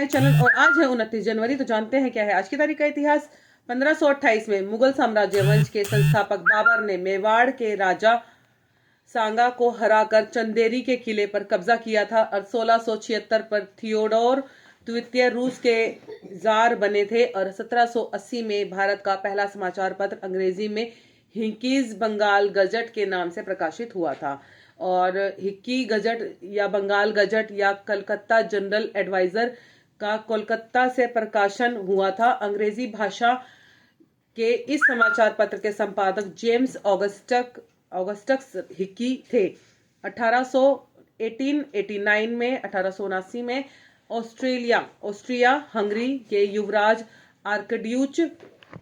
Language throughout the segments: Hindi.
चैनल और आज है 29 जनवरी। तो जानते हैं क्या है आज की तारीख का इतिहास। 1528 में मुगल साम्राज्य वंश के संस्थापक बाबर ने मेवाड़ के राजा सांगा को हराकर चंदेरी के किले पर कब्जा किया था और 1676 पर थियोडोर द्वितीय रूस के जार बने थे और 1780 में भारत का पहला समाचार पत्र अंग्रेजी में हिकीज बंगाल गजट के नाम से प्रकाशित हुआ था। और हिक्की गजट या बंगाल गजट या कलकत्ता जनरल एडवाइजर का कोलकाता से प्रकाशन हुआ था। अंग्रेजी भाषा के इस समाचार पत्र के संपादक जेम्स ऑगस्टस हिक्की थे। 1889 में 1879 में ऑस्ट्रिया हंगरी के युवराज आर्कड्यूच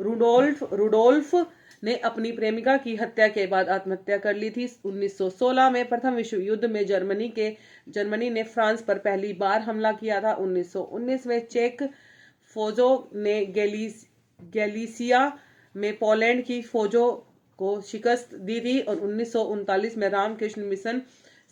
रुडोल्फ ने अपनी प्रेमिका की हत्या के बाद आत्महत्या कर ली थी। 1916 में प्रथम विश्व युद्ध में जर्मनी ने फ्रांस पर पहली बार हमला किया था। 1919 में चेक फौजों ने गैलिसिया में पोलैंड की फौजों को शिकस्त दी थी और 1939 में रामकृष्ण मिशन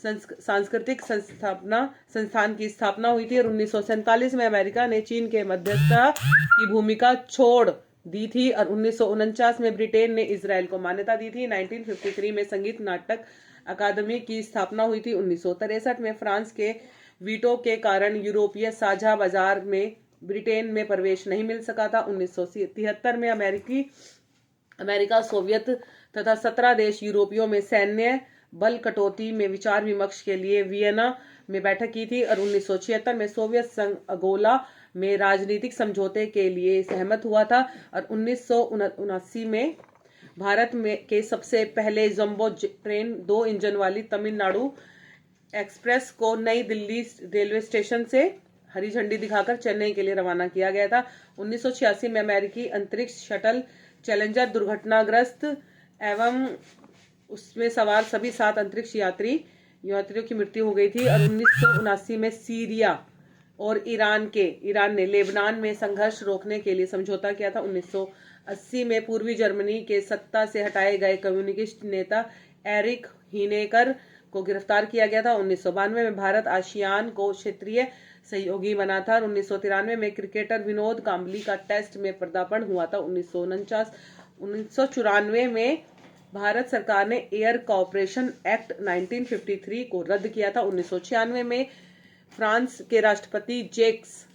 सांस्कृतिक संस्थान की स्थापना हुई थी और 1947 में अमेरिका ने चीन के मध्यस्थता की भूमिका छोड़ दी थी और 1949 में ब्रिटेन ने इजराइल को मान्यता दी थी। 1953 में संगीत नाटक अकादमी की स्थापना हुई थी। 1963 में फ्रांस के वीटो के कारण यूरोपीय साझा बाजार में ब्रिटेन में प्रवेश नहीं मिल सका था। 1973 में अमेरिका सोवियत तथा 17 देश यूरोपियों में सैन्य बल कटौती में विचार विमर्श के लिए वियना में बैठक की थी और 1976 में सोवियत संघ अगोला में राजनीतिक समझौते के लिए सहमत हुआ था और 1979 में भारत में के सबसे पहले जंबो ट्रेन 2 इंजन वाली तमिलनाडु एक्सप्रेस को नई दिल्ली रेलवे स्टेशन से हरी झंडी दिखाकर चेन्नई के लिए रवाना किया गया था। 1986 में अमेरिकी अंतरिक्ष शटल चैलेंजर दुर्घटनाग्रस्त एवं उसमें सवार सभी 7 अंतरिक्ष यात्रियों की मृत्यु हो गई थी और 1979 में सीरिया और ईरान ने लेबनान में संघर्ष रोकने के लिए समझौता किया था। 1980 में पूर्वी जर्मनी के सत्ता से हटाए गए कम्युनिस्ट नेता एरिक हिनेकर को गिरफ्तार किया गया था। 1992 में भारत आसियान को क्षेत्रीय सहयोगी बना था और 1993 में क्रिकेटर विनोद कांबली का टेस्ट में पदार्पण हुआ था। 1994 में भारत सरकार ने एयर कॉर्पोरेशन एक्ट 1953 को रद्द किया था। 1996 में फ्रांस के राष्ट्रपति जैक्स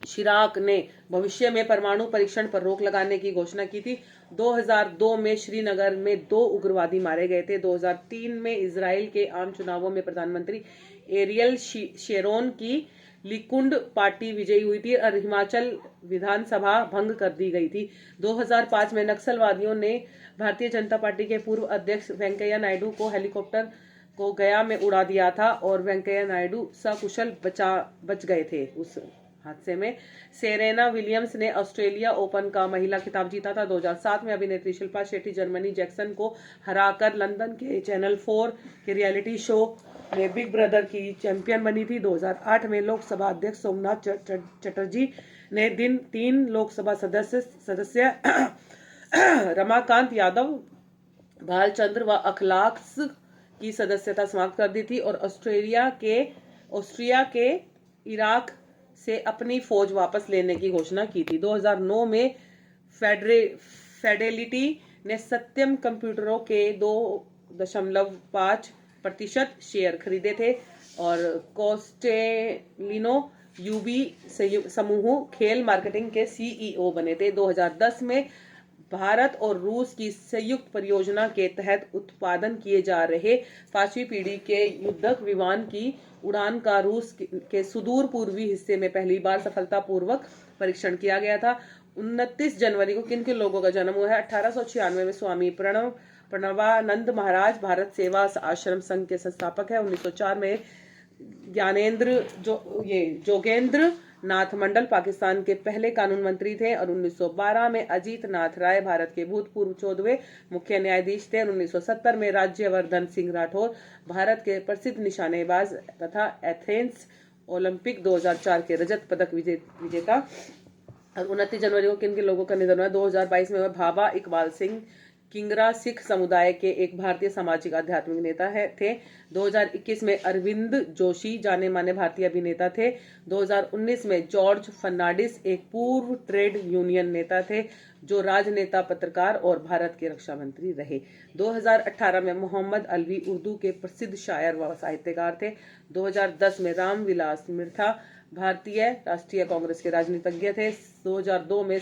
शिराक ने भविष्य में परमाणु परीक्षण पर रोक लगाने की घोषणा की थी। 2002 में श्रीनगर में 2 उग्रवादी मारे गए थे। 2003 में इजराइल के आम चुनावों में प्रधानमंत्री एरियल शेरोन की लिकुंड पार्टी विजयी हुई थी और हिमाचल विधानसभा भंग कर दी गई थी। 2005 में नक्सलवादियों ने भारतीय जनता पार्टी के पूर्व अध्यक्ष वेंकैया नायडू को हेलीकॉप्टर को गया में उड़ा दिया था और वेंकैया नायडू सकुशल बच गए थे उस हादसे में। सेरेना विलियम्स ने ऑस्ट्रेलिया ओपन का महिला खिताब जीता था। 2007 में अभिनेत्री शिल्पा शेट्टी जर्मनी जैक्सन को हराकर लंदन के चैनल 4 के रियलिटी शो में बिग ब्रदर की चैंपियन बनी थी। 2008 में लोकसभा अध्यक्ष सोमनाथ चटर्जी ने 3 लोकसभा सदस्य रमाकांत यादव, भालचंद्र व अखलाक्स की सदस्यता समाप्त कर दी थी और ऑस्ट्रिया के इराक से अपनी फौज वापस लेने की घोषणा की थी। 2009 में फेडेलिटी ने सत्यम कंप्यूटरों के 2.5% शेयर खरीदे थे और कोस्टेलिनो यूबी समूह खेल मार्केटिंग के सीईओ बने थे। 2010 में भारत और रूस की संयुक्त परियोजना के तहत उत्पादन किए जा रहे 5वीं पीढ़ी के युद्धक विमान की उड़ान का रूस के सुदूर पूर्वी हिस्से में पहली बार सफलतापूर्वक परीक्षण किया गया था। 29 जनवरी को किन किन लोगों का जन्म हुआ है। 1896 में स्वामी प्रणवानंद महाराज भारत सेवा आश्रम संघ के संस्थापक है। 1904 में जोगेंद्र नाथ मंडल पाकिस्तान के पहले कानून मंत्री थे और 1912 में अजीत नाथ राय भारत के भूतपूर्व 14वें मुख्य न्यायाधीश थे। 1970 में राज्यवर्धन सिंह राठौर भारत के प्रसिद्ध निशानेबाज तथा एथेंस ओलंपिक 2004 के रजत पदक विजेता। और 29 जनवरी को किन किन लोगों का निधन हुआ। 2022 में भाभा इकबाल सिंह किंगरा सिख समुदाय के एक भारतीय सामाजिक आध्यात्मिक नेता थे। 2021 में अरविंद जोशी जाने माने भारतीय अभिनेता थे। 2019 में जॉर्ज फर्नांडिस एक पूर्व ट्रेड यूनियन नेता थे जो राजनेता, पत्रकार और भारत के रक्षा मंत्री रहे। 2018 में मोहम्मद अलवी उर्दू के प्रसिद्ध शायर व साहित्यकार थे। 2010 में रामविलास मिर्था भारतीय राष्ट्रीय कांग्रेस के राजनीतिज्ञ थे। 2002 में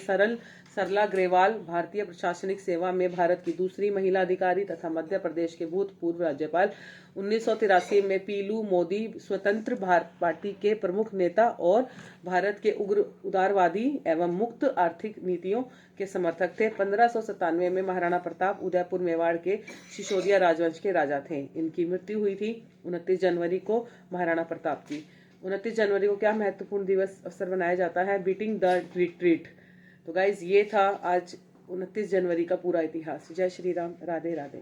सरला ग्रेवाल भारतीय प्रशासनिक सेवा में भारत की दूसरी महिला अधिकारी तथा मध्य प्रदेश के भूतपूर्व राज्यपाल। 1983 में पीलू मोदी स्वतंत्र भारत पार्टी के प्रमुख नेता और भारत के उग्र उदारवादी एवं मुक्त आर्थिक नीतियों के समर्थक थे। 1597 में महाराणा प्रताप उदयपुर मेवाड़ के सिसोदिया राजवंश के राजा थे। इनकी मृत्यु हुई थी 29 जनवरी को महाराणा प्रताप की। 29 जनवरी को क्या महत्वपूर्ण दिवस अवसर बनाया जाता है? Beating the retreat. तो गाइज ये था आज 29 जनवरी का पूरा इतिहास। जय श्री राम, राधे राधे।